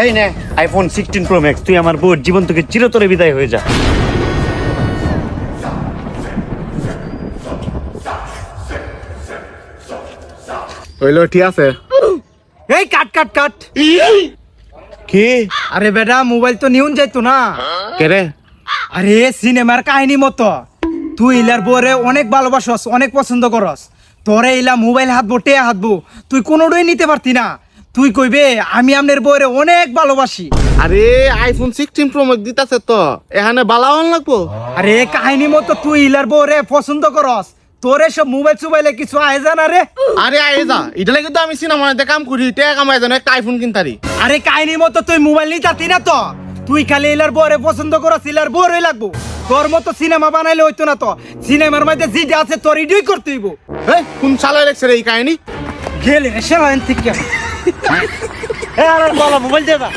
এই নে iPhone 16 pro max, তুই আমার বউর জীবন থেকে চিরতরে বিদায় হয়ে যা। হইলো ঠিক আছে। এই কাট কাট কাট। কি আরে বেটা মোবাইল তো নিউন যাইতো না। কেরে? আরে সিনেমার কাহিনী মতো তুই ইলার বরে অনেক ভালোবাসস, অনেক পছন্দ করস, তোরে ইলা মোবাইল হাতবো টে হাতবো তুই কোনোটাই নিতে পারতি না। তুই কইবে আমি আমনের বরে অনেক ভালোবাসি। আরে আইফোন 16 প্রো ম্যাক্স দিতাছে তো, এখানে বালাওয়ান লাগবো। আরে কাহিনী মতো তুই ইলার বরে পছন্দ করস, তোরে সব মোবাইল সুবাইলে কিছু আয় জানা রে। আরে আয়ে যা, এটা লাগে তো আমি সিনেমাতে কাম করি, টাকা কামাই জানো, একটা আইফোন কিনতারি। আরে কাহিনী মতো তুই মোবাইল নিতাতি না তো, তুই খালি ইলার বরে পছন্দ করস, ইলার বরে লাগবো। তোর মতো সিনেমা বানাইলে হইতো না তো, সিনেমার মধ্যে যেটা আছে তোর ইডই করতে হইব। এই কোন সালে লেখছে রে এই কাহিনী? গেলে সেলাইন থেকে আরে বলো মোবাইল দে না।